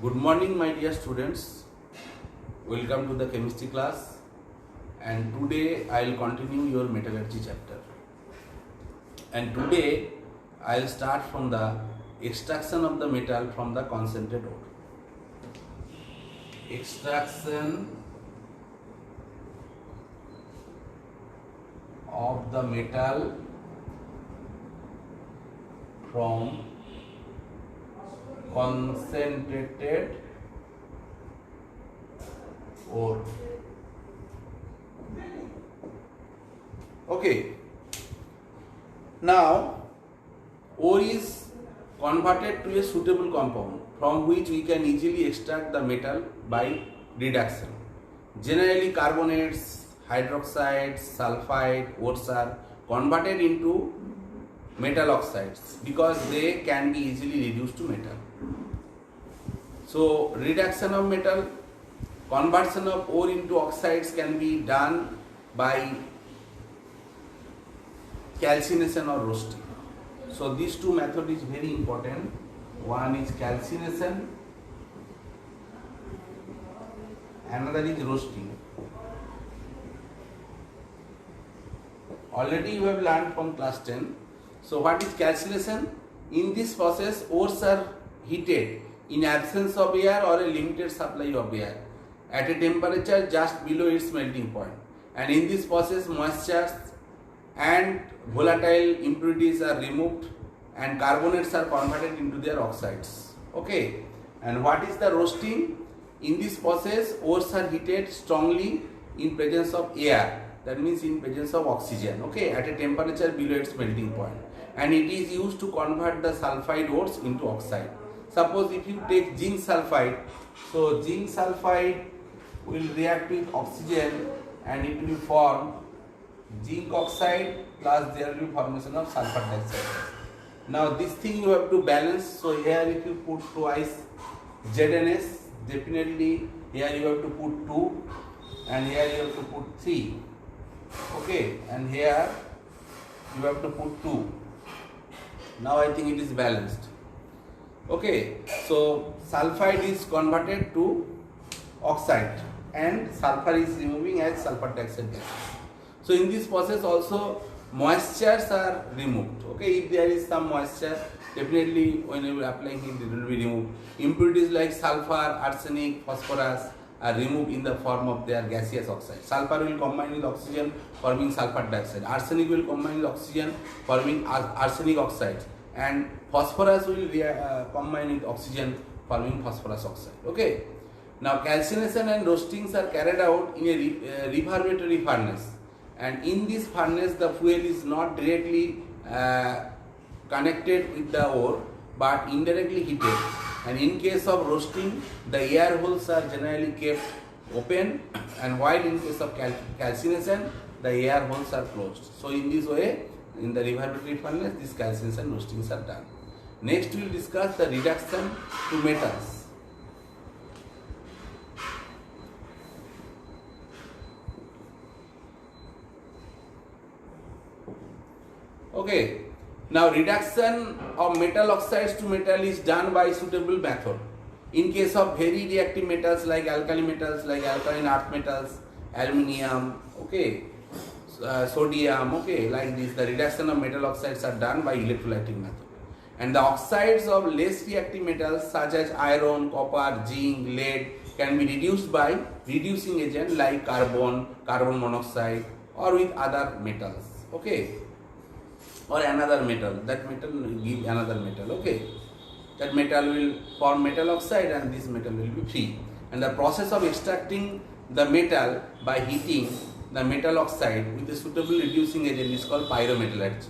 Good morning, my dear students. Welcome to the chemistry class. And today I will continue your metallurgy chapter. And today I will start from the extraction of the metal from the concentrate ore. Extraction of the metal from concentrated ore. Okay. Now, ore is converted to a suitable compound from which we can easily extract the metal by reduction. Generally, carbonates, hydroxides, sulfide, ores are converted into metal oxides because they can be easily reduced to metal. So, reduction of metal, conversion of ore into oxides can be done by calcination or roasting. So, these two methods is very important. One is calcination, another is roasting. Already you have learned from class 10. So, what is calcination? In this process, ores are heated in absence of air or a limited supply of air at a temperature just below its melting point. And in this process, moisture and volatile impurities are removed and carbonates are converted into their oxides. Okay. And what is the roasting? In this process, ores are heated strongly in presence of air. That means in presence of oxygen. Okay. At a temperature below its melting point. And it is used to convert the sulfide ores into oxide. Suppose if you take zinc sulfide, so zinc sulfide will react with oxygen and it will form zinc oxide plus there will be formation of sulfur dioxide. Now this thing you have to balance. So here if you put twice ZnS, definitely here you have to put 2 and here you have to put 3. Okay, and here you have to put 2. Now I think it is balanced. Okay, so sulfide is converted to oxide and sulfur is removing as sulfur dioxide gas. So in this process also moistures are removed. Okay, if there is some moisture, definitely when you are applying it will be removed. Impurities like sulfur, arsenic, phosphorus are removed in the form of their gaseous oxide. Sulfur will combine with oxygen forming sulfur dioxide. Arsenic will combine with oxygen forming arsenic oxide. And phosphorus will combine with oxygen forming phosphorus oxide. Okay. Now calcination and roastings are carried out in a reverberating furnace. And in this furnace the fuel is not directly connected with the ore but indirectly heated. And in case of roasting, the air holes are generally kept open, and while in case of calcination, the air holes are closed. So in this way, in the reverberating furnace, these calcination and roastings are done. Next, we will discuss the reduction to metals. Okay. Now reduction of metal oxides to metal is done by suitable method. In case of very reactive metals like alkali metals, like alkaline earth metals, aluminium, okay, sodium, okay, like this, the reduction of metal oxides are done by electrolytic method. And the oxides of less reactive metals such as iron, copper, zinc, lead can be reduced by reducing agent like carbon, carbon monoxide, or with other metals. Okay. Or another metal, that metal will give another metal. Okay, that metal will form metal oxide and this metal will be free. And the process of extracting the metal by heating the metal oxide with a suitable reducing agent is called pyrometallurgy.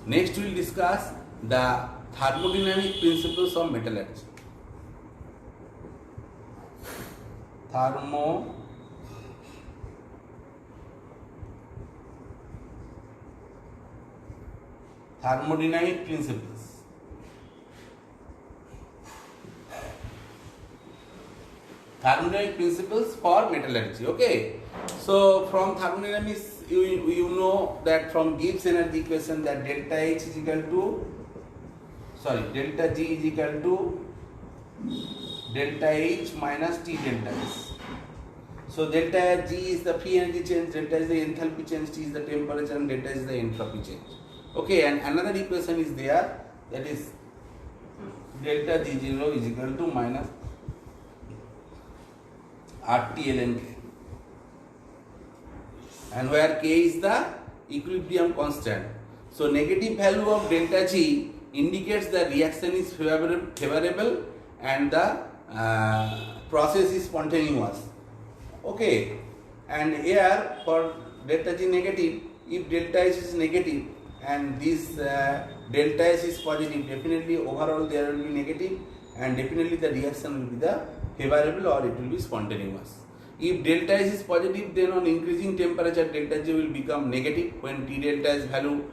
Next we will discuss the thermodynamic principles of metallurgy. Thermodynamic principles. Thermodynamic principles for metallurgy. Okay. So from thermodynamics, you know that from Gibbs energy equation that delta H is equal to delta G is equal to delta H minus T delta S. So delta G is the free energy change, delta is the enthalpy change, T is the temperature, and delta is the entropy change. Okay, and another equation is there, that is delta G0 is equal to minus RT ln K, and where K is the equilibrium constant. So negative value of delta G indicates the reaction is favorable and the process is spontaneous. Okay, and here for delta G negative, if delta S is negative and this delta S is positive, definitely overall there will be negative, and definitely the reaction will be the favorable or it will be spontaneous. If delta S is positive, then on increasing temperature delta G will become negative. When T delta S value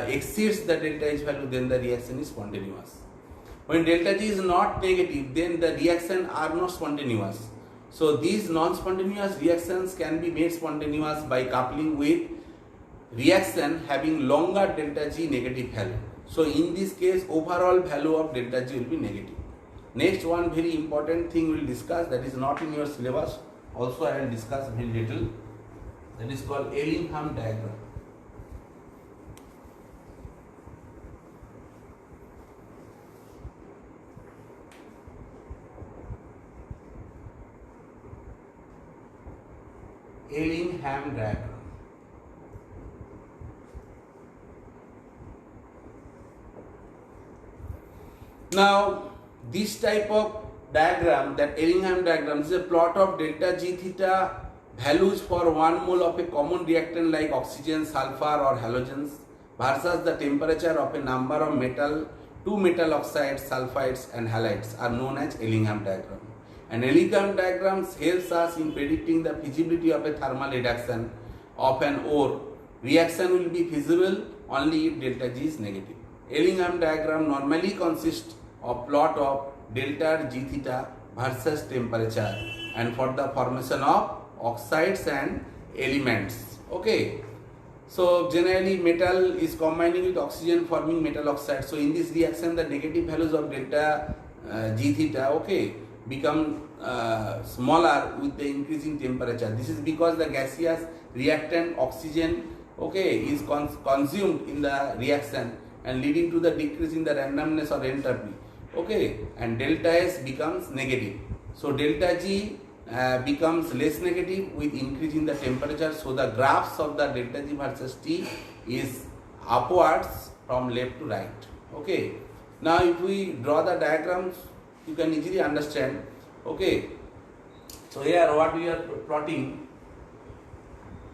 exceeds the delta H value, then the reaction is spontaneous. When delta G is not negative, then the reaction are not spontaneous. So these non-spontaneous reactions can be made spontaneous by coupling with reaction having longer delta G negative value. So in this case, overall value of delta G will be negative. Next one very important thing we will discuss, that is not in your syllabus, also I will discuss very little, that is called Ellingham diagram. Ellingham diagram. Now, this type of diagram, that Ellingham diagram, is a plot of delta G theta values for 1 mole of a common reactant like oxygen, sulfur or halogens versus the temperature of a number of two metal oxides, sulfides and halides are known as Ellingham diagram. And Ellingham diagrams helps us in predicting the feasibility of a thermal reduction of an ore. Reaction will be feasible only if delta G is negative. Ellingham diagram normally consists of plot of delta G theta versus temperature and for the formation of oxides and elements. Okay. So generally metal is combining with oxygen forming metal oxide. So in this reaction the negative values of delta G theta, okay, become smaller with the increasing temperature. This is because the gaseous reactant oxygen, okay, is consumed in the reaction and leading to the decrease in the randomness or entropy, okay, and delta S becomes negative. So delta G becomes less negative with increase in the temperature. So the graphs of the delta G versus T is upwards from left to right. Okay. Now if we draw the diagrams, you can easily understand. Okay. So here what we are plotting,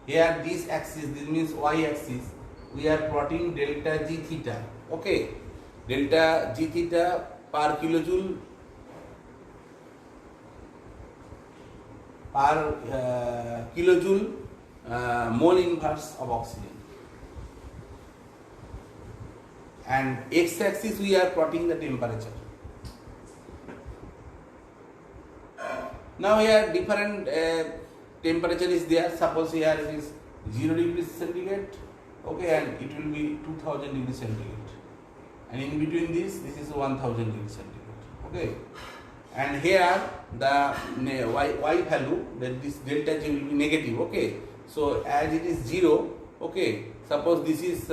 here this axis, this means y axis, we are plotting delta G theta. Okay. Delta G theta per kilojoule mole inverse of oxygen, and x axis we are plotting the temperature. Now here different temperature is there. Suppose here it is 0 degrees centigrade, okay, and it will be 2000 degrees centigrade, and in between this is 1000 degrees centigrade, okay. And here the y value, that this delta G will be negative, okay. So as it is 0, okay, suppose this is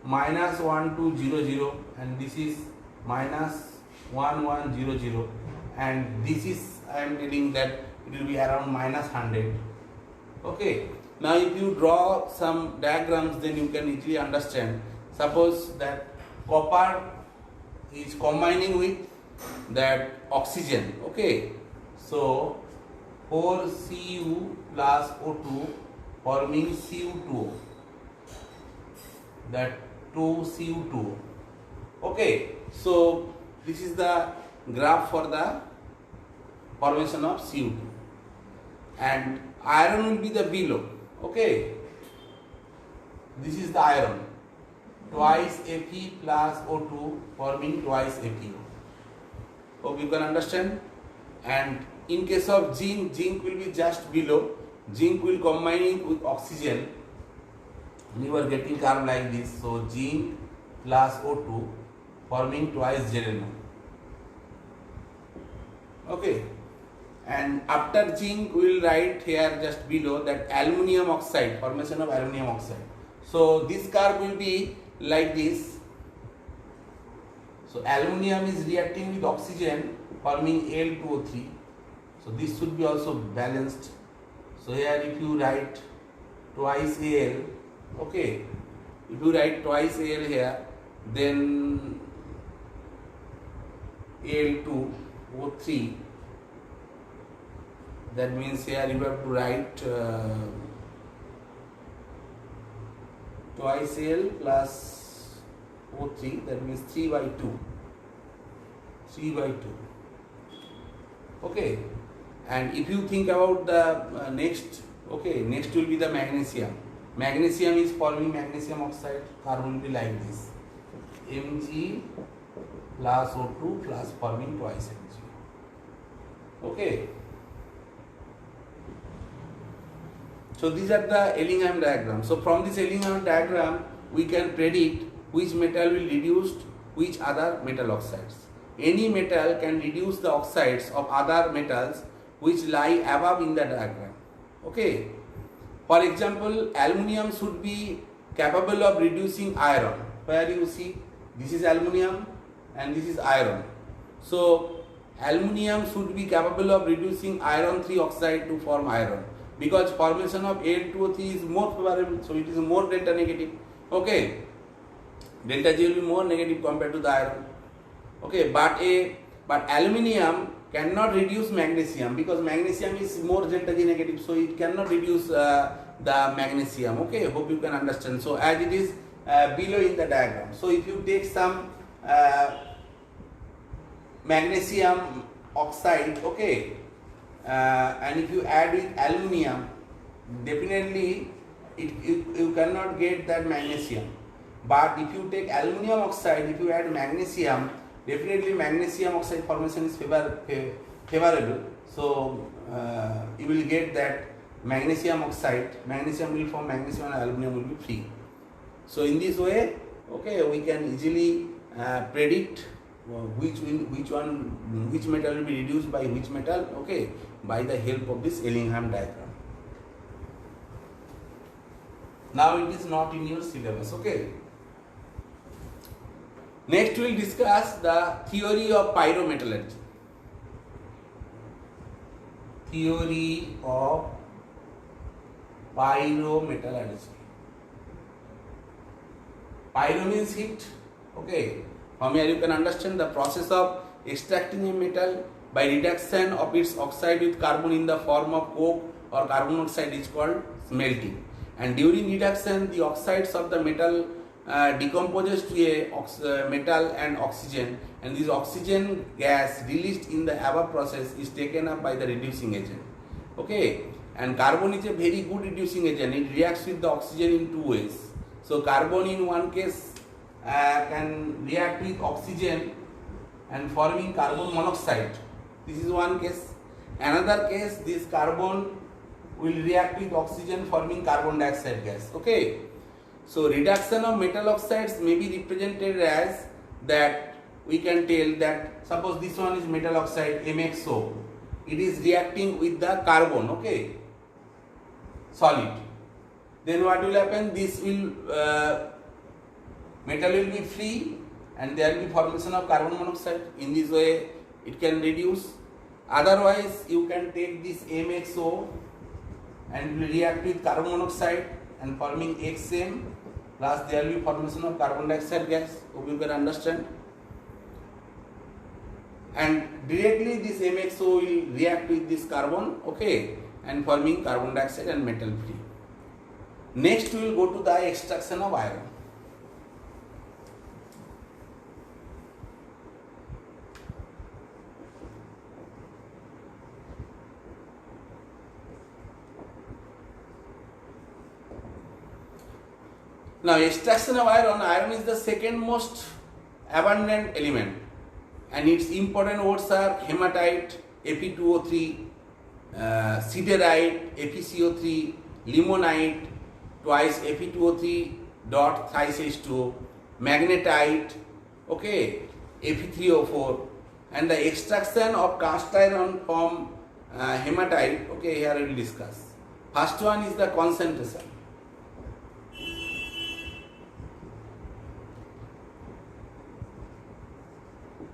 minus 1200 and this is minus 1100, and this is, I am telling that it will be around minus 100, okay. Now if you draw some diagrams, then you can easily understand. Suppose that copper is combining with that oxygen, okay. So 4Cu plus O2 forming Cu2O, that 2Cu2O, okay. So this is the graph for the formation of Cu2, and iron will be the below, okay. This is the iron, twice Fe plus O2 forming twice FeO. Hope you can understand. And in case of zinc, zinc will be just below. Zinc will combine with oxygen. You are getting curve like this. So zinc plus O2 forming twice germanium. Okay, and after zinc we will write here just below that aluminium oxide, formation of aluminium oxide. So this curve will be like this. So aluminium is reacting with oxygen forming Al2O3. So this should be also balanced. So here if you write twice Al, okay, if you write twice Al here, then Al2O3, that means here you have to write twice Al plus O3, that means 3 by 2. 3 by 2. Okay. And if you think about the next, okay, next will be the magnesium. Magnesium is forming magnesium oxide. Carbon will be like this. Mg plus O2 plus forming twice Mg. Okay. So these are the Ellingham diagram. So from this Ellingham diagram, we can predict which metal will reduce which other metal oxides. Any metal can reduce the oxides of other metals which lie above in the diagram. Okay. For example, aluminium should be capable of reducing iron. Where you see, this is aluminium and this is iron. So aluminium should be capable of reducing iron 3 oxide to form iron, because formation of Al2O3 is more favorable, so it is more delta negative. Okay, delta G will be more negative compared to the iron. Okay, but aluminium cannot reduce magnesium, because magnesium is more delta G negative, so it cannot reduce the magnesium. Okay, hope you can understand. So as it is below in the diagram. So if you take some magnesium oxide, okay, and if you add with aluminium, definitely you cannot get that magnesium. But if you take aluminium oxide, if you add magnesium, definitely magnesium oxide formation is favorable. So you will get that magnesium oxide, magnesium will form magnesium and aluminium will be free. So in this way, okay, we can easily predict which metal will be reduced by which metal, okay, by the help of this Ellingham diagram. Now it is not in your syllabus, okay. Next we will discuss the theory of pyrometallurgy. Theory of pyrometallurgy. Pyro means heat, okay. From here you can understand the process of extracting a metal by reduction of its oxide with carbon in the form of coke or carbon monoxide is called smelting. And during reduction, the oxides of the metal decomposes to a metal and oxygen, and this oxygen gas released in the above process is taken up by the reducing agent. Okay, and carbon is a very good reducing agent. It reacts with the oxygen in two ways. So carbon in one case can react with oxygen and forming carbon monoxide. This is one case. Another case, this carbon will react with oxygen forming carbon dioxide gas. Okay. So reduction of metal oxides may be represented as that. We can tell that suppose this one is metal oxide MXO. It is reacting with the carbon, okay, solid. Then what will happen? This will metal will be free and there will be formation of carbon monoxide. In this way it can reduce. Otherwise you can take this MXO and will react with carbon monoxide and forming XM, plus there will be formation of carbon dioxide gas. Hope you can understand. And directly this MXO will react with this carbon, okay, and forming carbon dioxide and metal free. Next we will go to the extraction of iron. Now extraction of iron is the second most abundant element, and its important ores are hematite, Fe2O3, siderite, FeCO3, limonite, twice Fe2O3 dot thrice H2O, magnetite, okay, Fe3O4, and the extraction of cast iron from hematite. Okay, here we will discuss. First one is the concentration.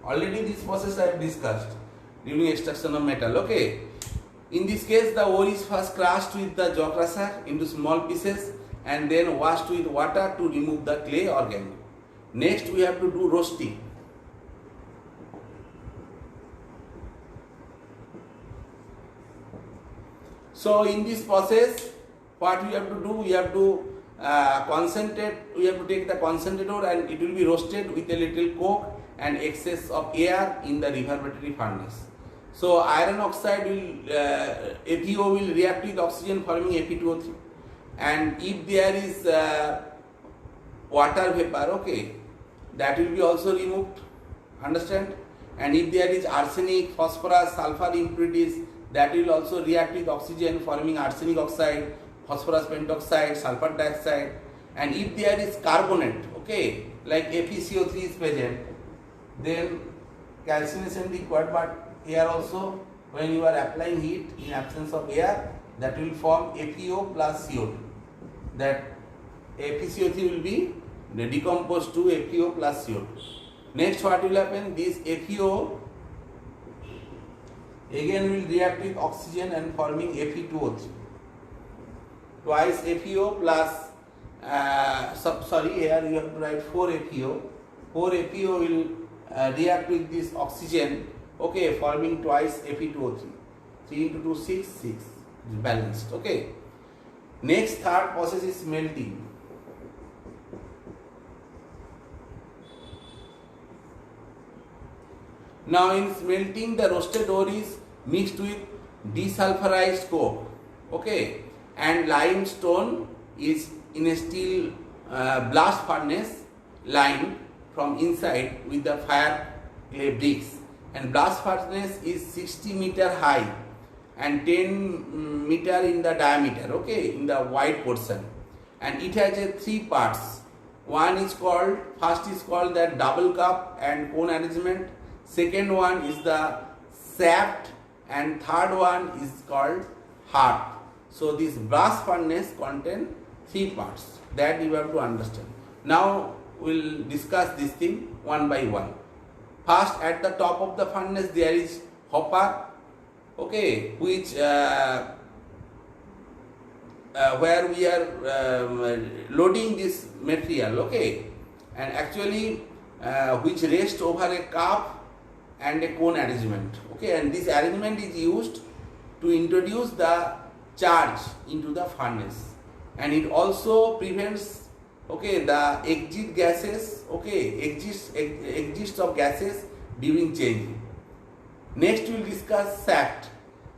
Already this process I have discussed during extraction of metal. Okay. In this case, the ore is first crushed with the jaw crusher into small pieces and then washed with water to remove the clay or gangue. Next, we have to do roasting. So, in this process, what we have to do? We have to concentrate. We have to take the concentrate ore and it will be roasted with a little coke and excess of air in the reverberating furnace. So iron oxide will FeO will react with oxygen forming Fe2O3, and if there is water vapor, okay, that will be also removed. Understand? And if there is arsenic, phosphorus, sulfur impurities, that will also react with oxygen forming arsenic oxide, phosphorus pentoxide, sulfur dioxide. And if there is carbonate, okay, like FeCO3 is present, then calcination required. But here also, when you are applying heat in absence of air, that will form FeO plus CO2. That FeCO3 will be decomposed to FeO plus CO2. Next, what will happen? This FeO again will react with oxygen and forming Fe2O3. Twice FeO plus here you have to write 4 FeO. 4 FeO will react with this oxygen, okay, forming twice Fe2O3. 3 into 2, 6, 6. Balanced, okay. Next, third process is smelting. Now, in smelting, the roasted ore is mixed with desulfurized coke, okay, and limestone is in a steel blast furnace lined from inside with the fire clay bricks, and blast furnace is 60 meter high and 10 meter in the diameter, okay, in the wide portion, and it has a 3 parts. First is called the double cup and cone arrangement, second one is the shaft, and third one is called heart. So this blast furnace contains 3 parts, that you have to understand. Now we will discuss this thing one by one. First, at the top of the furnace there is hopper, okay, which where we are loading this material, okay, and actually which rests over a cup and a cone arrangement, okay, and this arrangement is used to introduce the charge into the furnace, and it also prevents, okay, the exit gases, okay, exist of gases during changing. Next we will discuss shaft.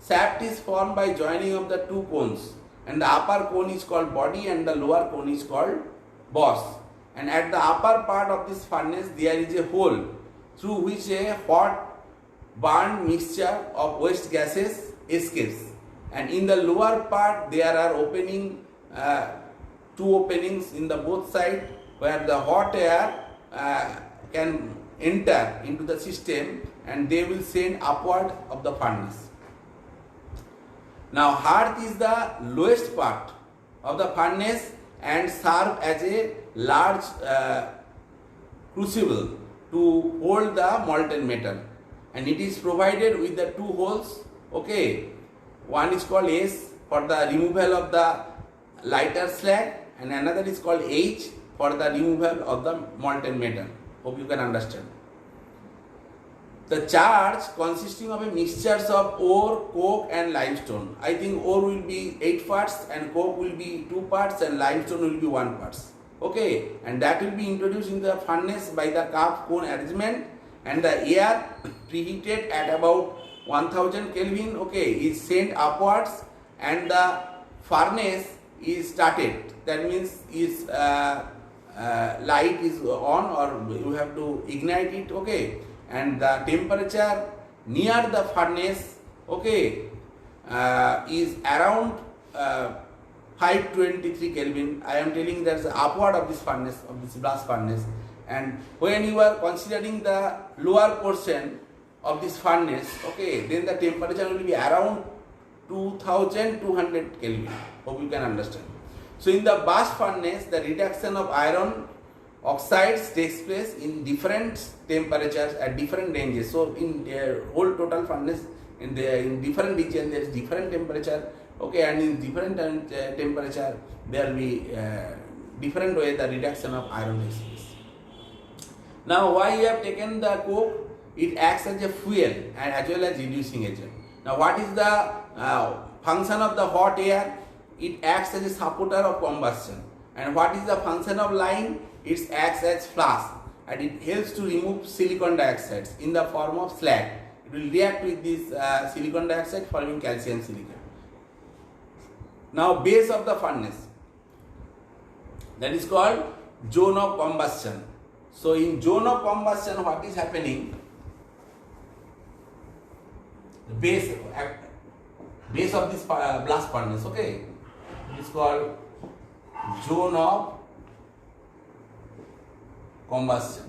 Shaft is formed by joining of the 2 cones, and the upper cone is called body and the lower cone is called boss, and at the upper part of this furnace there is a hole through which a hot burned mixture of waste gases escapes, and in the lower part there are 2 openings in the both sides where the hot air can enter into the system and they will send upward of the furnace. Now hearth is the lowest part of the furnace and serve as a large crucible to hold the molten metal, and it is provided with the 2 holes, okay, one is called S for the removal of the lighter slag and another is called H for the removal of the molten metal. Hope you can understand. The charge consisting of a mixtures of ore, coke and limestone. I think ore will be 8 parts and coke will be 2 parts and limestone will be 1 parts. Okay, and that will be introduced in the furnace by the cup cone arrangement, and the air preheated at about 1000 Kelvin, okay, is sent upwards and the furnace is started. That means is light is on or you have to ignite it, okay, and the temperature near the furnace, okay, is around 523 Kelvin. I am telling that's upward of this furnace, of this blast furnace, and when you are considering the lower portion, of this furnace, okay, then the temperature will be around 2200 Kelvin. Hope you can understand. So in the blast furnace, the reduction of iron oxides takes place in different temperatures at different ranges. So in whole total furnace, in different region there is different temperature, okay, and in different temperature there will be different way the reduction of iron takes place. Now why you have taken the coke? It acts as a fuel and as well as reducing agent. Now what is the function of the hot air? It acts as a supporter of combustion. And what is the function of lime? It acts as flash and it helps to remove silicon dioxide in the form of slag. It will react with this silicon dioxide forming calcium silicate. Now base of the furnace, that is called zone of combustion. So in zone of combustion, what is happening? The base of this blast furnace, okay, it is called zone of combustion.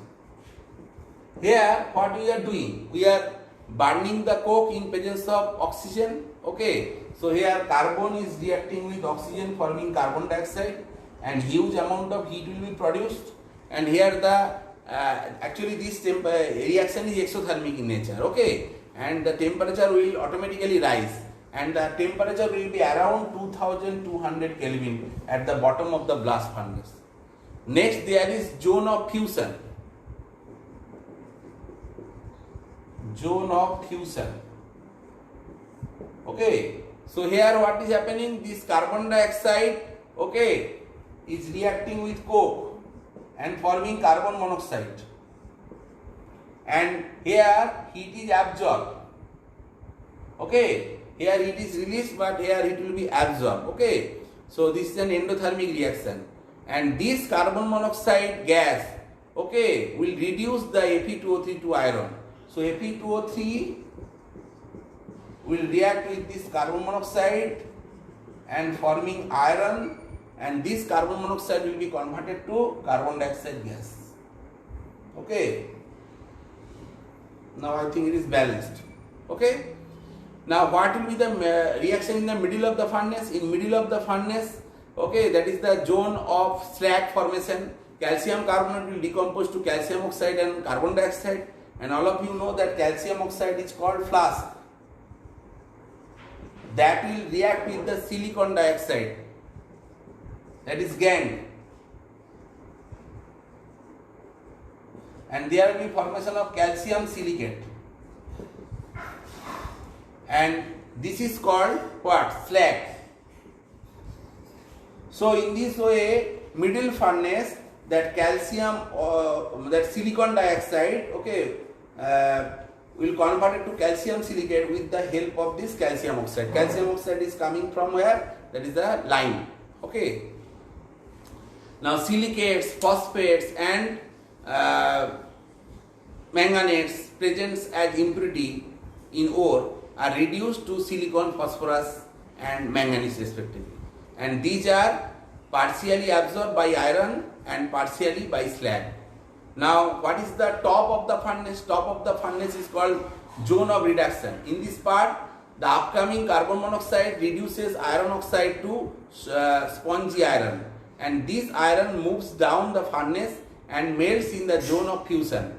Here what we are doing? We are burning the coke in presence of oxygen, okay. So here carbon is reacting with oxygen forming carbon dioxide and huge amount of heat will be produced, and here the actually this reaction is exothermic in nature, okay, and the temperature will automatically rise and the temperature will be around 2200 Kelvin at the bottom of the blast furnace. Next there is zone of fusion. Zone of fusion. Okay. So here what is happening? This carbon dioxide, okay, is reacting with coke and forming carbon monoxide. And here heat is absorbed. Okay. Here it is released, but here it will be absorbed. Okay. So this is an endothermic reaction. And this carbon monoxide gas, okay, will reduce the Fe2O3 to iron. So Fe2O3 will react with this carbon monoxide and forming iron, and this carbon monoxide will be converted to carbon dioxide gas. Okay. Now I think it is balanced. Okay. Now what will be the reaction in the middle of the furnace? In middle of the furnace, okay, that is the zone of slag formation. Calcium carbonate will decompose to calcium oxide and carbon dioxide, and all of you know that calcium oxide is called flash. That will react with the silicon dioxide, that is gangue, and there will be formation of calcium silicate, and this is called what? Slag. So in this way, middle furnace, that calcium that silicon dioxide, okay, will convert it to calcium silicate with the help of this calcium oxide. Calcium oxide is coming from where? That is the lime. Okay. Now silicates, phosphates and manganetes present as impurity in ore are reduced to silicon, phosphorus and manganese respectively. And these are partially absorbed by iron and partially by slag. Now what is the top of the furnace? Top of the furnace is called zone of reduction. In this part, the upcoming carbon monoxide reduces iron oxide to spongy iron, and this iron moves down the furnace and melts in the zone of fusion,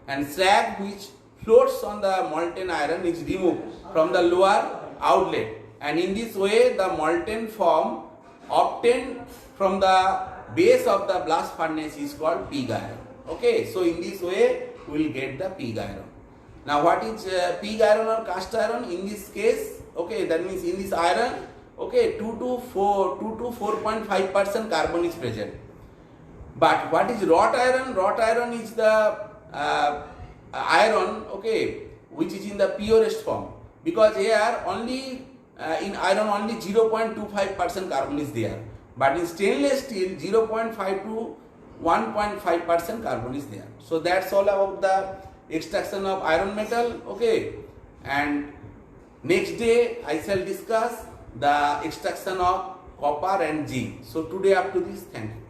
and slag which floats on the molten iron is removed from the lower outlet, and in this way the molten form obtained from the base of the blast furnace is called pig iron. Okay, so in this way we will get the pig iron. Now what is pig iron or cast iron? In this case, okay, that means in this iron, okay, 2 to 4.5% carbon is present. But what is wrought iron? Wrought iron is the iron, okay, which is in the purest form, because here only in iron only 0.25% carbon is there, but in stainless steel 0.5 to 1.5% carbon is there. So that's all about the extraction of iron metal. Okay, and next day I shall discuss the extraction of copper and zinc. So today up to this, thank you.